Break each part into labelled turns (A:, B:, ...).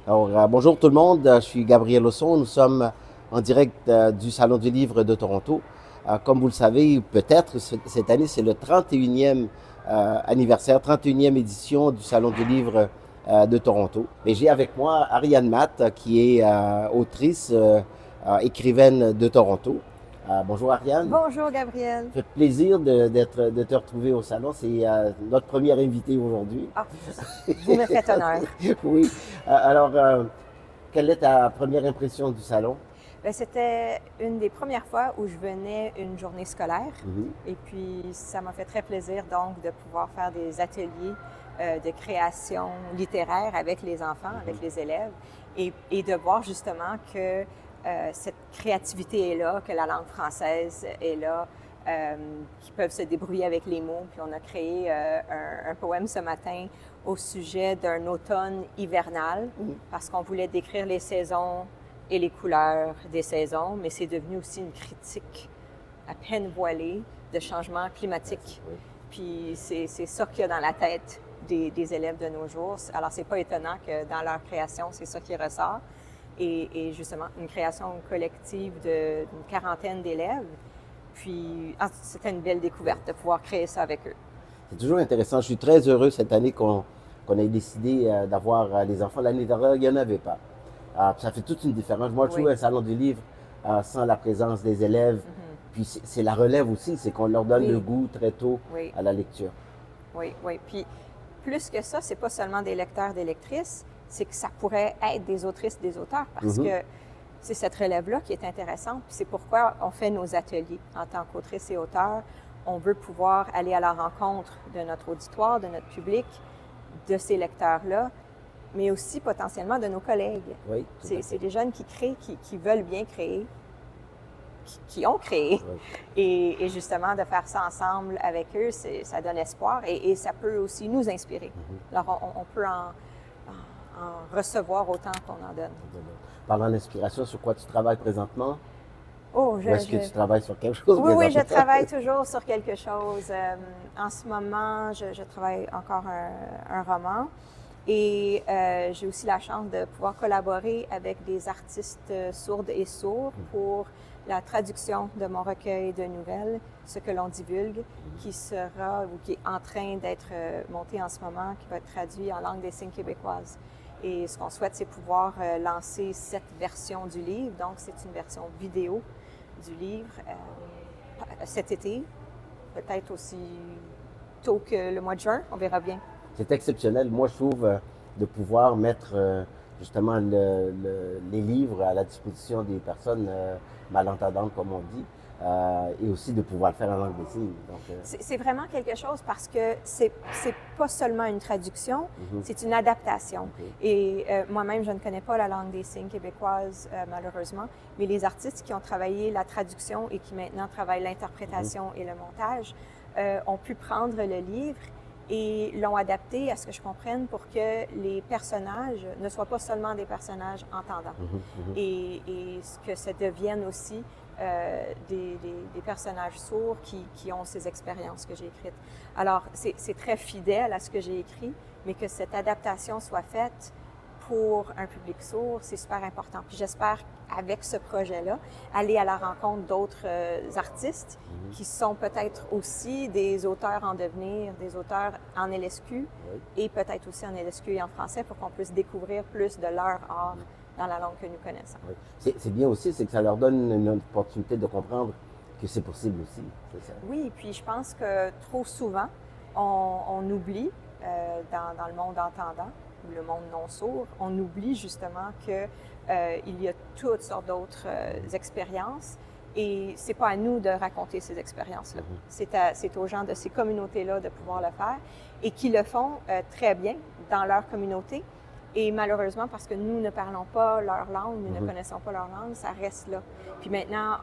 A: Bonjour tout le monde, je suis Gabriel Osson. Nous sommes en direct du Salon du Livre de Toronto. Comme vous le savez, peut-être, cette année, c'est le 31e anniversaire, 31e édition du Salon du Livre de Toronto. Et j'ai avec moi Ariane Matt, qui est autrice, écrivaine de Toronto. Bonjour Ariane.
B: Bonjour Gabriel.
A: Ça fait plaisir de te retrouver au salon. C'est notre première invitée aujourd'hui.
B: Ah, vous me faites honneur.
A: Oui. Alors, quelle est ta première impression du salon?
B: Ben, c'était une des premières fois où je venais une journée scolaire.
A: Mhm.
B: Et puis, ça m'a fait très plaisir donc de pouvoir faire des ateliers de création littéraire avec les enfants, avec les élèves, et de voir justement que cette créativité est là, que la langue française est là, qu'ils peuvent se débrouiller avec les mots. Puis on a créé un poème ce matin au sujet d'un automne hivernal, parce qu'on voulait décrire les saisons et les couleurs des saisons, mais c'est devenu aussi une critique à peine voilée de changement climatique.
A: Oui.
B: Puis c'est ça qu'il y a dans la tête des élèves de nos jours. Alors c'est pas étonnant que dans leur création, c'est ça qui ressort. Et justement, une création collective d'une quarantaine d'élèves. Puis c'était une belle découverte de pouvoir créer ça avec eux.
A: C'est toujours intéressant. Je suis très heureux cette année qu'on ait décidé d'avoir les enfants. L'année dernière, il n'y en avait pas. Ça fait toute une différence. Moi, je trouve
B: Oui.
A: un salon du livre sans la présence des élèves. Puis c'est la relève aussi, c'est qu'on leur donne
B: Oui.
A: le goût très tôt
B: Oui.
A: à la lecture.
B: Oui, oui. Puis plus que ça, c'est pas seulement des lecteurs, des lectrices, c'est que ça pourrait être des autrices, des auteurs, parce que c'est cette relève-là qui est intéressante. Puis c'est pourquoi on fait nos ateliers en tant qu'autrice et auteur. On veut pouvoir aller à la rencontre de notre auditoire, de notre public, de ces lecteurs-là, mais aussi potentiellement de nos collègues.
A: Oui, tout à fait.
B: C'est des jeunes qui créent, qui veulent bien créer, qui ont créé.
A: Oui.
B: Et justement, de faire ça ensemble avec eux, ça donne espoir et ça peut aussi nous inspirer. Alors, on peut en recevoir autant qu'on en donne.
A: Parlant d'inspiration, sur quoi tu travailles présentement?
B: Oh,
A: Ou est-ce que tu travailles sur quelque chose
B: Oui, oui, je
A: présentement?
B: travaille toujours sur quelque chose. En ce moment, je travaille encore un roman. Et j'ai aussi la chance de pouvoir collaborer avec des artistes sourdes et sourds pour la traduction de mon recueil de nouvelles, Ce que l'on divulgue, qui sera ou qui est en train d'être monté en ce moment, qui va être traduit en langue des signes québécoise. Et ce qu'on souhaite, c'est pouvoir lancer cette version du livre. Donc, c'est une version vidéo du livre cet été, peut-être aussi tôt que le mois de juin, on verra bien.
A: C'est exceptionnel. Moi, je trouve de pouvoir mettre justement les livres à la disposition des personnes malentendantes, comme on dit, et aussi de pouvoir le faire en langue des signes. Donc,
B: C'est vraiment quelque chose parce que c'est pas seulement une traduction, c'est une adaptation. Et moi-même, je ne connais pas la langue des signes québécoise, malheureusement, mais les artistes qui ont travaillé la traduction et qui maintenant travaillent l'interprétation et le montage ont pu prendre le livre et l'ont adapté à ce que je comprenne pour que les personnages ne soient pas seulement des personnages entendants et que ça devienne aussi des personnages sourds qui ont ces expériences que j'ai écrites. Alors, c'est très fidèle à ce que j'ai écrit, mais que cette adaptation soit faite pour un public sourd, c'est super important. Puis j'espère, avec ce projet-là, aller à la rencontre d'autres artistes qui sont peut-être aussi des auteurs en devenir, des auteurs en LSQ et peut-être aussi en LSQ et en français pour qu'on puisse découvrir plus de leur art dans la langue que nous connaissons.
A: oui. C'est bien aussi, c'est que ça leur donne une opportunité de comprendre que c'est possible aussi. C'est ça.
B: Oui, puis je pense que trop souvent, on oublie dans le monde entendant ou le monde non sourd, on oublie justement que il y a toutes sortes d'autres expériences et c'est pas à nous de raconter ces expériences-là. C'est aux gens de ces communautés-là de pouvoir le faire et qui le font très bien dans leur communauté. Et malheureusement, parce que nous ne parlons pas leur langue, nous ne connaissons pas leur langue, ça reste là. Puis maintenant,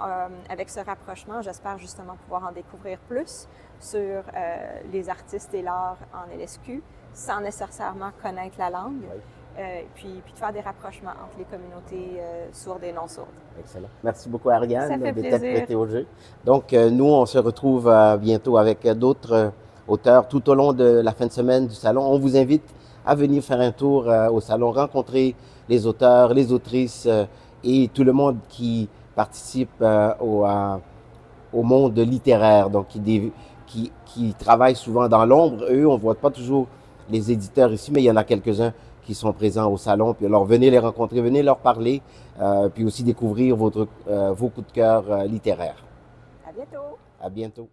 B: avec ce rapprochement, j'espère justement pouvoir en découvrir plus sur les artistes et l'art en LSQ, sans nécessairement connaître la langue, puis de faire des rapprochements entre les communautés sourdes et non sourdes.
A: Excellent. Merci beaucoup, Ariane,
B: Ça fait
A: d'être
B: plaisir.
A: prêtée au jeu. Donc, nous, on se retrouve bientôt avec d'autres auteurs tout au long de la fin de semaine du salon. On vous invite à venir faire un tour au salon, rencontrer les auteurs, les autrices et tout le monde qui participe au monde littéraire, donc qui travaillent souvent dans l'ombre. Eux, on ne voit pas toujours les éditeurs ici, mais il y en a quelques-uns qui sont présents au salon. Puis alors, venez les rencontrer, venez leur parler, puis aussi découvrir vos coups de cœur littéraires.
B: À bientôt!
A: À bientôt!